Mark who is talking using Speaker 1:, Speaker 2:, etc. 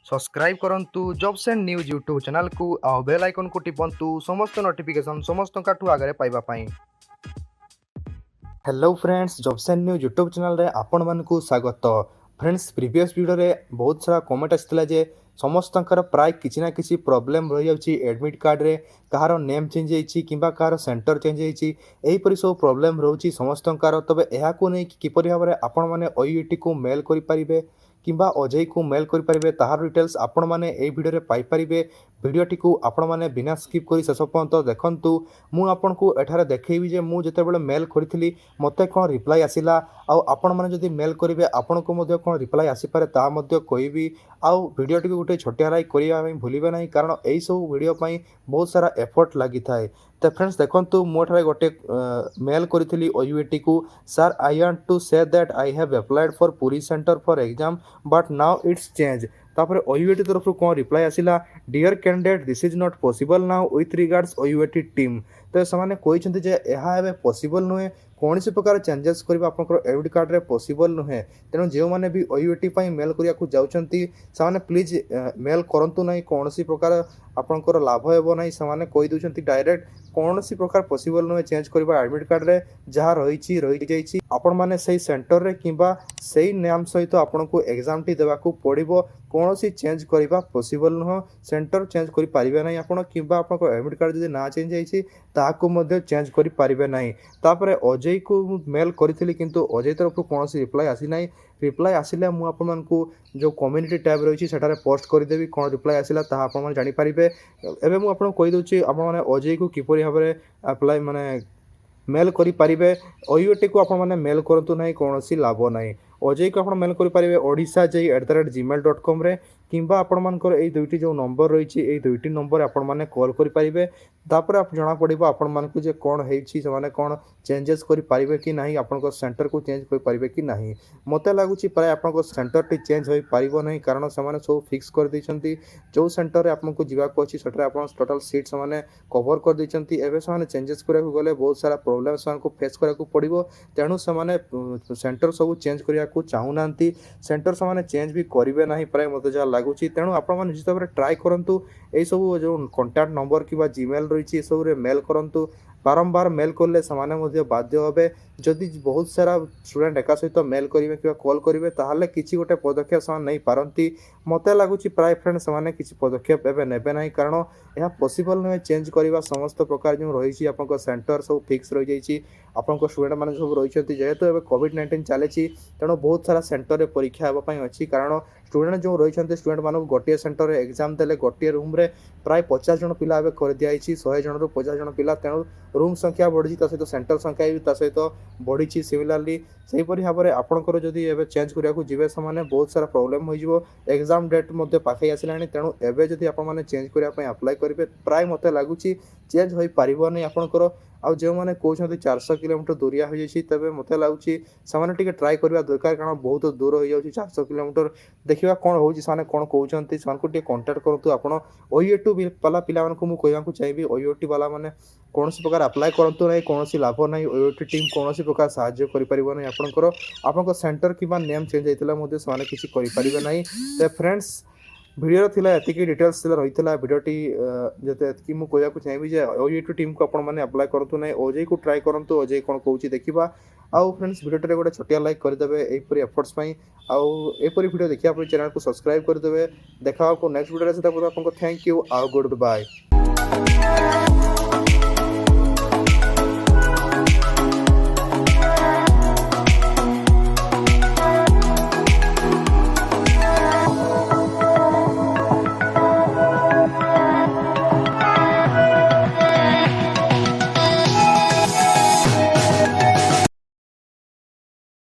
Speaker 1: Subscribe करंतु jobs and news YouTube channel को आ bell icon को टिपंतु समस्त नोटिफिकेशन समस्त काठू आगे पाइबा पाई। Hello friends, jobs and news YouTube channel रे आपण मानकु स्वागत। फ्रेंड्स, प्रीवियस वीडियो रे बहुत सारा कमेंट आसला जे समस्तंकर प्राय किछि ना किछि प्रॉब्लम रहि जाउछि एडमिट कार्ड रे, कहार नेम चेंज होइछि किंबा कहार सेंटर चेंज होइछि, एही परि सब प्रॉब्लम रहउछि समस्तंकर। तबे एहा को नै किपरि भाबरे आपण माने ओयूटी को मेल करि परिबे किंबा अजय को मेल करि परिबे ताहार डिटेल्स आपण माने एही वीडियो रे पाई परिबे। भिडियोटी को आपण माने बिना स्किप करी शेष पर्यंत देखंतु। मु आपण को एठारे देखैबि जे मु जेतेबेले मेल करिथिली मते कोन रिप्लाई आसिला, आउ आपण माने जदि मेल करिवे आपण को मध्ये कोन रिप्लाई आसी पारे ता मध्ये कहबी। आउ भिडियोटी को गोटे छोटिया लाइक करिया पई भूलिबे नाही, कारण एई सब वीडियो पई बहुत सारा एफर्ट लागि थाए। तो फ्रेंड्स देखंतु मु एठारे गोटे मेल करिथिली ओयूटी को, sir I want to say that I have applied for Puri centre for exam but now it's change. तापर ओयूटी तरफ कौन रिप्लाई आसिला, dear candidate this is not possible now with regards O U T team. तो से कहते जे यह एवं पॉसिबल नुहे, कौन सी प्रकार चेंजेस करबा आपनकर एडमिट कार्ड रे पॉसिबल नुहे। तेणु जो मैंने भी ओयूटी पई मेल करिया जाउछंती से प्लीज मेल करंतु नहीं, कौन सी प्रकार आपनकर लाभ हेबो नहीं। से कहि दउछंती डायरेक्ट कौन सी प्रकार पॉसिबल नुहे चेंज करबा एडमिट कार्ड रे, जहाँ रही जाइछि आपण माने सही सेंटर रे किंबा सही नाम सहित आपन को एग्जाम टी देबा को पड़िबो। कौन सी चेंज करबा पॉसिबल नुह, सेंटर चेंज करि पारिबे नहीं आपण, किंबा आपन एडमिट कार्ड जदि ना चेंज जाइछि ताहाको मध्ये चेंज करि पारिबे नहीं। तापरे अजय को मेल करिथिली किंतु अजय तरफ कौन सी रिप्लाई आसी नहीं। रिप्लाई आसिले मु आपण मानकु जो कम्युनिटी टैब रही सेठारे पोस्ट करदेवी, कौन रिप्लाई आसिला ताहा आपण माने जानि पारिबे। एबे मु आपण कहि दउछि आपण माने अजय को किपरि भाबरे अप्लाई माने मेल करि पारिबे। ओयूटी को आपण माने मेल करंतु नहीं, कौन सी लाभ नहीं। अजय को आपण मेल करि पारिबे odisha@gmail.com रे, किंबा आपण मानकर एई दुईटी जो नंबर रही एई दुईटी नंबर आपण माने कॉल करि पारिबे। तापर आप जना पड़िबो आपण मानकु जे कोन हेछि, से माने कोन चेंजेस करि पारिबे कि नाही, आपण को सेंटर को चेंज करि पारिबे कि नाही। मते लागुछि प्राय आपण को सेंटर टी चेंज होई पारिबो नहीं, कारण से माने सब फिक्स कर दैछंती। जो सेंटर रे आपण को जिबा को अछि सेटर आपण टोटल सीट से माने कवर कर दैछंती। एबे से माने चेंजेस करे को गले बहुत सारा प्रॉब्लम से को फेस करे को पड़िबो। तेणु से माने सेंटर सब चेंज करिया को चाहू नांती, सेंटर से माने चेंज भी करिवे नाही प्राय मते जा लागुछि। तेणु आपण माने निश्चित भाबरे ट्राई करंतु, एई सब जो कांटेक्ट नंबर किबा जीमेल रही सब रे मेल करंतु। बारंबार मेल करले समाने मध्ये बाध्य होबे। जदि बहुत सारा स्टूडेंट एका सहित मेल करिवे किबा कॉल करिवे ताहाले किछि गोटे पदक्षेप समान नहीं पारंती। मते लागुछि प्राय फ्रेंड समाने किछि पदक्षेप एबे नेबे नाही, कारण यह पॉसिबल नहे चेंज करिवा। समस्त प्रकार जो रही आपन सेंटर सब फिक्स रही जाइछि। आपन स्टूडेंट माने सब रही जेहेतु एबे कोविड-19 चलेछि, तेणु बहुत सारा सेंटर रे परीक्षा हेबा पई अछि। कारण स्टूडेंट जो रही स्टूडेंट मानक गोटे सेंटर रे एग्जाम देले गोटे रूम रे प्राय 50 जन पिला एबे कर दियाइछि, 100 जन रु 50 जन पिला। तेणु रूम संख्या बढ़ी सहित सेंटर संख्या भी सहित बढ़ी। सिमिलारली से भाव में आपंकर जदि एबे चेंज करिया जीवे से बहुत सारा प्रॉब्लम हो एग्जाम डेट मध्य पाखे आसला। तेणु एबे जदि आप चेंज करने अप्लाई करेंगे प्राय मत लगुच चेंज हो पारनी आपंकर। आउ जो मैंने कहते 400 किलोमीटर दूरिया हो जाए तेज मत लगुच से ट्राई करवा दरकार, कारण बहुत दूर हो जाए 400 किलोमीटर। देखा कौन हो कौन कहते से कंटाक्ट करूँ। आप ओयूटी वाला पिला मुझे चाहिए ओयूटी वाला मैंने कौन प्रकार अप्लाई करूँ ना, कौन लाभ ना। ओयूटी टीम कौन प्रकार साहाय्य करें आपंकर, आप सेंटर कि नेम चेंज होता से किसी करें ना। तो फ्रेंड्स वीडियो थिला एतिकी डिटेल्स थिला रहितला वीडियोटी जते एतिकी मु कहया को चाहिबी जे ओयूटी टीम को आपण माने अप्लाई करंतु नै, ओजे को ट्राई करंतु। ओजे कोन कहूची देखिबा। आउ फ्रेंड्स वीडियोटे गोटे छोटिया लाइक कर देबे एपरी एफर्ट्स पई। आउ एपरी वीडियो देखिया पर चैनल को सब्सक्राइब कर देबे। देखा को नेक्स्ट वीडियो रे सेता आपको थैंक यू। आउ गुड बाय।